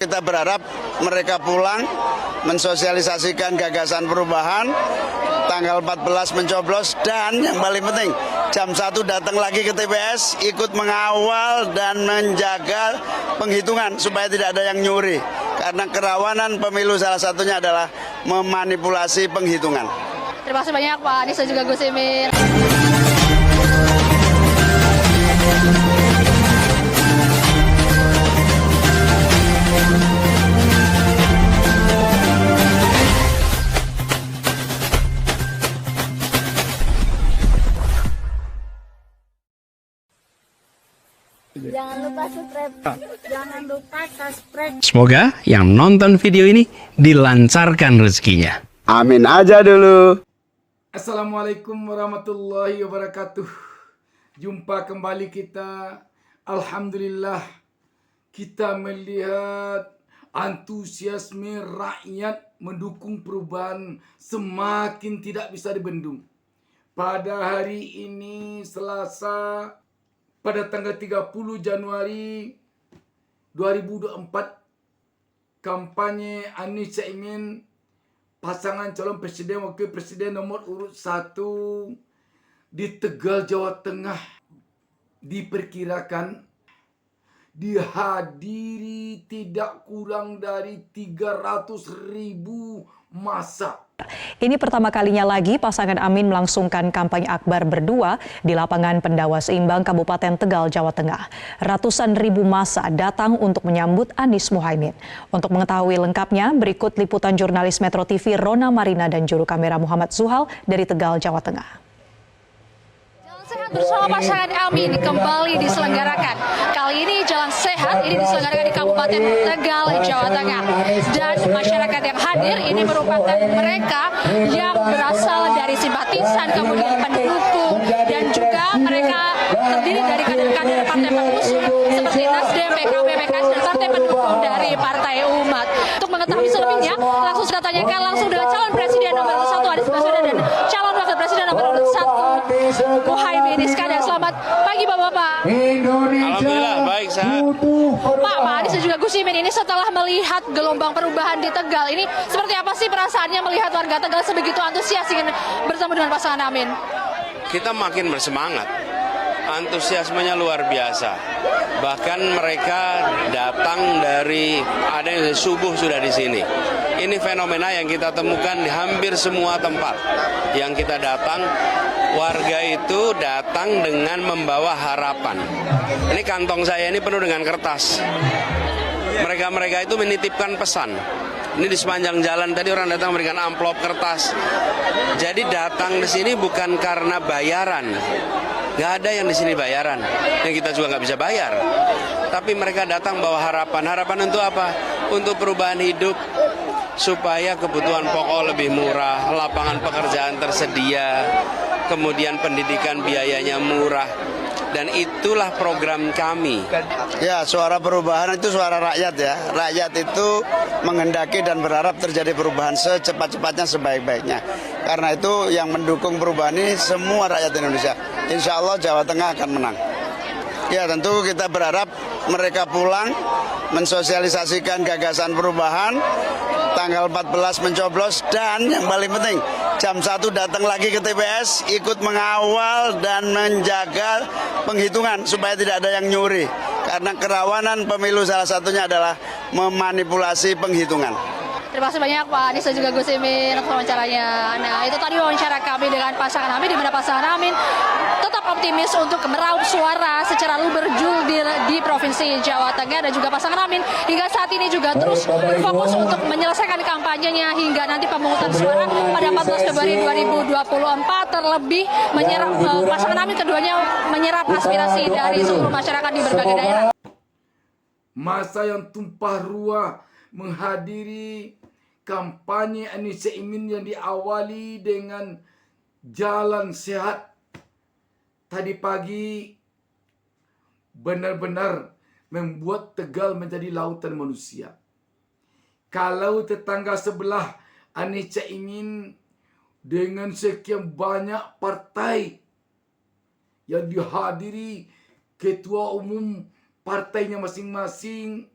Kita berharap mereka pulang mensosialisasikan gagasan perubahan, tanggal 14 mencoblos, dan yang paling penting jam 1 datang lagi ke TPS, ikut mengawal dan menjaga penghitungan supaya tidak ada yang nyuri. Karena kerawanan pemilu salah satunya adalah memanipulasi penghitungan. Terima kasih banyak Pak Anies dan juga Gus Imin. Jangan lupa subscribe. Jangan lupa subscribe. Semoga yang nonton video ini dilancarkan rezekinya. Amin aja dulu. Assalamualaikum warahmatullahi wabarakatuh. Jumpa kembali kita. Alhamdulillah kita melihat antusiasme rakyat mendukung perubahan semakin tidak bisa dibendung. Pada hari ini Selasa, pada tanggal 30 Januari 2024, kampanye Anies Caimin, pasangan calon presiden wakil presiden nomor urut 1 di Tegal, Jawa Tengah, diperkirakan dihadiri tidak kurang dari 300.000 massa. Ini pertama kalinya lagi pasangan Amin melangsungkan kampanye akbar berdua di lapangan Pendawa Seimbang, Kabupaten Tegal, Jawa Tengah. Ratusan ribu massa datang untuk menyambut Anies Muhaimin. Untuk mengetahui lengkapnya, berikut liputan jurnalis Metro TV Rona Marina dan juru kamera Muhammad Zuhal dari Tegal, Jawa Tengah. Jalan Sehat bersama pasangan Amin kembali diselenggarakan. Kali ini Jalan Sehat ini diselenggarakan di Kabupaten Tegal, Jawa Tengah. Dan masyarakat yang hadir ini merupakan mereka yang berasal dari simpatisan, kemudian pendukung, dan juga mereka terdiri dari kader-kader partai pengusung seperti Nasdem, PKB, PKS, dan partai pendukung dari Partai Umat. Untuk mengetahui selebihnya, langsung kita tanyakan langsung dengan calon presiden nomor 1 Anies Baswedan dan calon wakil presiden nomor 1 Muhaimin Iskandar. Selamat pagi Bapak-bapak. Alhamdulillah baik, sehat. Pak Anies dan juga Gus Imin, ini setelah melihat gelombang perubahan di Tegal, ini seperti apa sih perasaannya melihat warga Tegal sebegitu antusias ingin bertemu dengan pasangan Amin? Kita makin bersemangat, antusiasmenya luar biasa. Bahkan mereka datang dari, ada yang dari subuh sudah di sini. Ini fenomena yang kita temukan di hampir semua tempat yang kita datang. Warga itu datang dengan membawa harapan. Ini kantong saya ini penuh dengan kertas. Mereka itu menitipkan pesan. Ini di sepanjang jalan tadi orang datang memberikan amplop kertas. Jadi datang di sini bukan karena bayaran. Nggak ada yang di sini bayaran. Yang kita juga nggak bisa bayar. Tapi mereka datang bawa harapan. Harapan untuk apa? Untuk perubahan hidup, supaya kebutuhan pokok lebih murah, lapangan pekerjaan tersedia, kemudian pendidikan biayanya murah. Dan itulah program kami. Ya, suara perubahan itu suara rakyat ya. Rakyat itu menghendaki dan berharap terjadi perubahan secepat-cepatnya, sebaik-baiknya. Karena itu yang mendukung perubahan ini semua rakyat Indonesia. Insya Allah Jawa Tengah akan menang. Ya, tentu kita berharap mereka pulang mensosialisasikan gagasan perubahan, tanggal 14 mencoblos, dan yang paling penting jam 1 datang lagi ke TPS, ikut mengawal dan menjaga penghitungan supaya tidak ada yang nyuri. Karena kerawanan pemilu salah satunya adalah memanipulasi penghitungan. Terima kasih banyak Pak Anies dan juga Gus Imin atas wawancaranya. Nah, itu tadi wawancara kami dengan pasangan Amin, di mana pasangan Amin tetap optimis untuk meraup suara secara luber-jul di Provinsi Jawa Tengah, dan juga pasangan Amin hingga saat ini juga terus berfokus untuk menyelesaikan kampanyenya hingga nanti pemungutan suara pada 14 Februari 2024, terlebih menyerap pasangan Amin keduanya menyerap aspirasi dari seluruh masyarakat di berbagai daerah. Masa yang tumpah ruah menghadiri kampanye Anies Caimin yang diawali dengan Jalan Sehat tadi pagi benar-benar membuat Tegal menjadi lautan manusia. Kalau tetangga sebelah Anies Caimin dengan sekian banyak partai yang dihadiri ketua umum partainya masing-masing,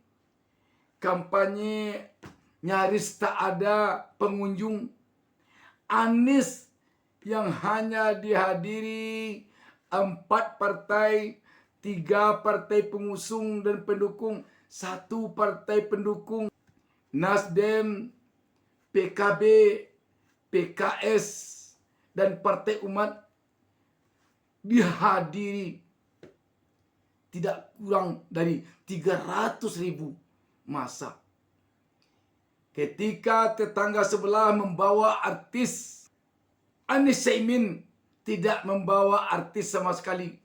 kampanye nyaris tak ada pengunjung. Anies yang hanya dihadiri 4 partai, 3 partai pengusung dan pendukung, 1 partai pendukung, Nasdem, PKB, PKS, dan Partai Umat, dihadiri tidak kurang dari 300.000 massa. Ketika tetangga sebelah membawa artis, Anies Syaimin tidak membawa artis sama sekali.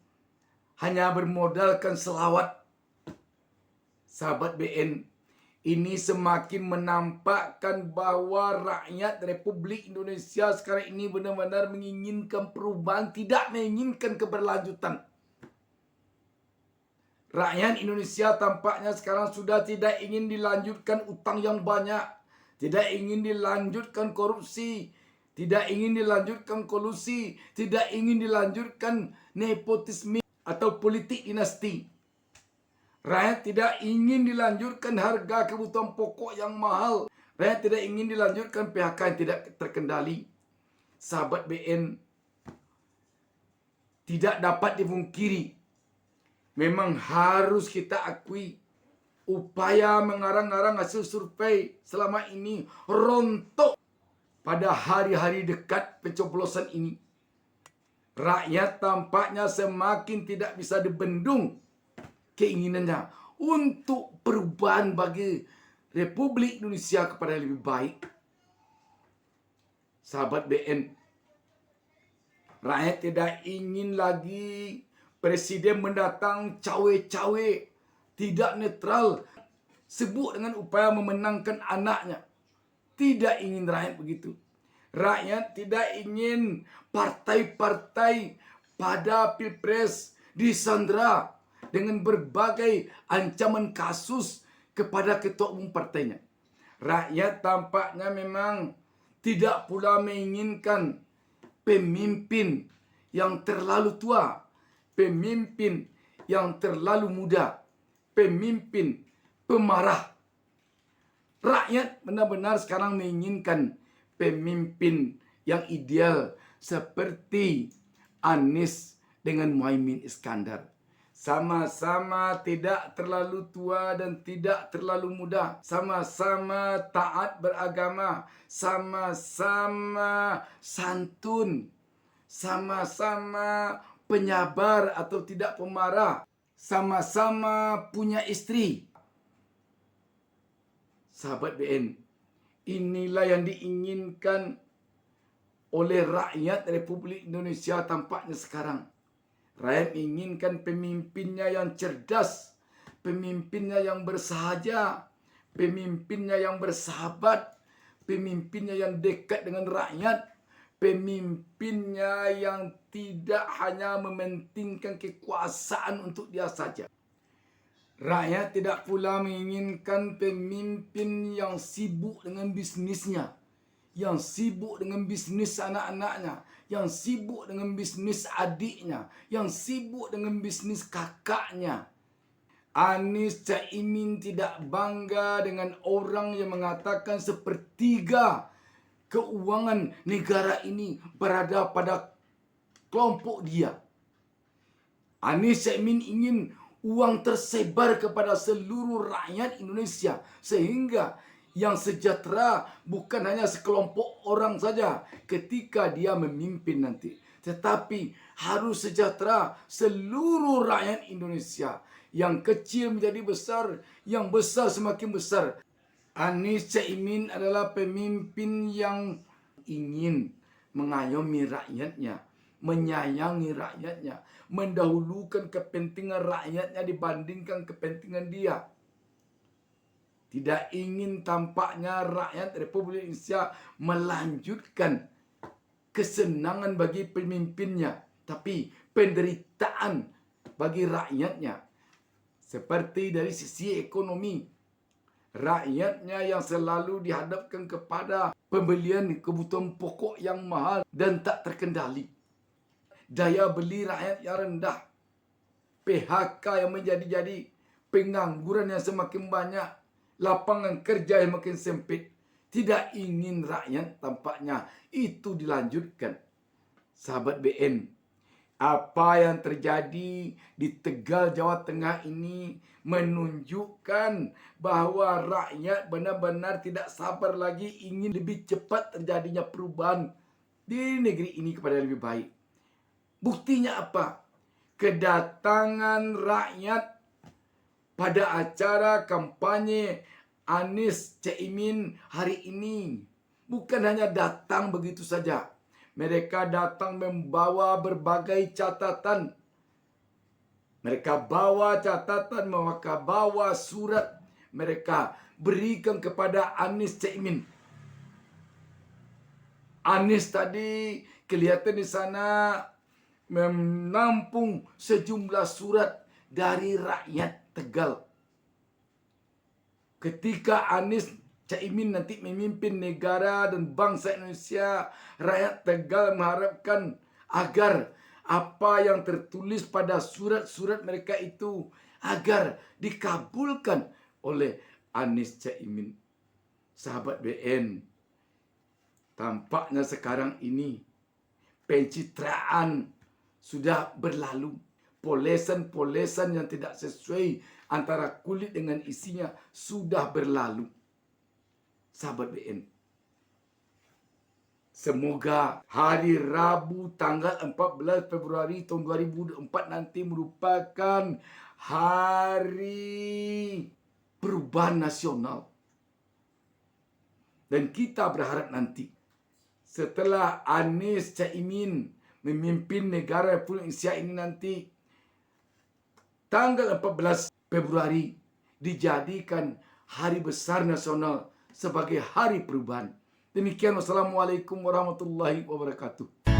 Hanya bermodalkan selawat. Sahabat BN, ini semakin menampakkan bahwa rakyat Republik Indonesia sekarang ini benar-benar menginginkan perubahan, tidak menginginkan keberlanjutan. Rakyat Indonesia tampaknya sekarang sudah tidak ingin dilanjutkan utang yang banyak. Tidak ingin dilanjutkan korupsi, tidak ingin dilanjutkan kolusi, tidak ingin dilanjutkan nepotisme atau politik dinasti. Rakyat tidak ingin dilanjutkan harga kebutuhan pokok yang mahal. Rakyat tidak ingin dilanjutkan PHK yang tidak terkendali. Sahabat BN, tidak dapat dipungkiri. Memang harus kita akui, upaya mengarang-arang hasil survei selama ini rontok pada hari-hari dekat pencoblosan ini. Rakyat tampaknya semakin tidak bisa dibendung keinginannya untuk perubahan bagi Republik Indonesia kepada yang lebih baik. Sahabat BN, rakyat tidak ingin lagi presiden mendatang cawe-cawe, tidak netral, sibuk dengan upaya memenangkan anaknya. Tidak ingin rakyat begitu. Rakyat tidak ingin partai-partai pada Pilpres disandera dengan berbagai ancaman kasus kepada ketua umum partainya. Rakyat tampaknya memang tidak pula menginginkan pemimpin yang terlalu tua, pemimpin yang terlalu muda, pemimpin pemarah. Rakyat benar-benar sekarang menginginkan pemimpin yang ideal seperti Anies dengan Muhaimin Iskandar. Sama-sama tidak terlalu tua dan tidak terlalu muda. Sama-sama taat beragama. Sama-sama santun. Sama-sama penyabar atau tidak pemarah. Sama-sama punya istri. Sahabat BN, inilah yang diinginkan oleh rakyat Republik Indonesia tampaknya sekarang. Rakyat menginginkan pemimpinnya yang cerdas, pemimpinnya yang bersahaja, pemimpinnya yang bersahabat, pemimpinnya yang dekat dengan rakyat, pemimpinnya yang tidak hanya mementingkan kekuasaan untuk dia saja. Rakyat tidak pula menginginkan pemimpin yang sibuk dengan bisnisnya, yang sibuk dengan bisnis anak-anaknya, yang sibuk dengan bisnis adiknya, yang sibuk dengan bisnis kakaknya. Anies Caimin tidak bangga dengan orang yang mengatakan sepertiga keuangan negara ini berada pada kelompok dia. Anies Caimin ingin uang tersebar kepada seluruh rakyat Indonesia sehingga yang sejahtera bukan hanya sekelompok orang saja ketika dia memimpin nanti, tetapi harus sejahtera seluruh rakyat Indonesia. Yang kecil menjadi besar, yang besar semakin besar. Anies Caimin adalah pemimpin yang ingin mengayomi rakyatnya, menyayangi rakyatnya, mendahulukan kepentingan rakyatnya dibandingkan kepentingan dia. Tidak ingin tampaknya rakyat Republik Indonesia melanjutkan kesenangan bagi pemimpinnya, tapi penderitaan bagi rakyatnya. Seperti dari sisi ekonomi, rakyatnya yang selalu dihadapkan kepada pembelian kebutuhan pokok yang mahal dan tak terkendali. Daya beli rakyat yang rendah, PHK yang menjadi-jadi, pengangguran yang semakin banyak, lapangan kerja yang makin sempit. Tidak ingin rakyat tampaknya itu dilanjutkan. Sahabat BN, apa yang terjadi di Tegal, Jawa Tengah ini menunjukkan bahwa rakyat benar-benar tidak sabar lagi ingin lebih cepat terjadinya perubahan di negeri ini kepada yang lebih baik. Buktinya apa? Kedatangan rakyat pada acara kampanye Anies Caimin hari ini bukan hanya datang begitu saja. Mereka datang membawa berbagai catatan. Mereka bawa catatan, mereka bawa surat. Mereka berikan kepada Anies Caimin. Anies tadi kelihatan di sana menampung sejumlah surat dari rakyat Tegal. Ketika Anies Caimin nanti memimpin negara dan bangsa Indonesia, rakyat Tegal mengharapkan agar apa yang tertulis pada surat-surat mereka itu agar dikabulkan oleh Anies Caimin. Sahabat BN, tampaknya sekarang ini pencitraan sudah berlalu. Polesan-polesan yang tidak sesuai antara kulit dengan isinya sudah berlalu. Sahabat BN, semoga hari Rabu tanggal 14 Februari tahun 2024 nanti merupakan hari perubahan nasional. Dan kita berharap nanti setelah Anies Caimin memimpin negara Republik Indonesia ini nanti tanggal 14 Februari dijadikan hari besar nasional sebagai hari perubahan. Demikian, wassalamualaikum warahmatullahi wabarakatuh.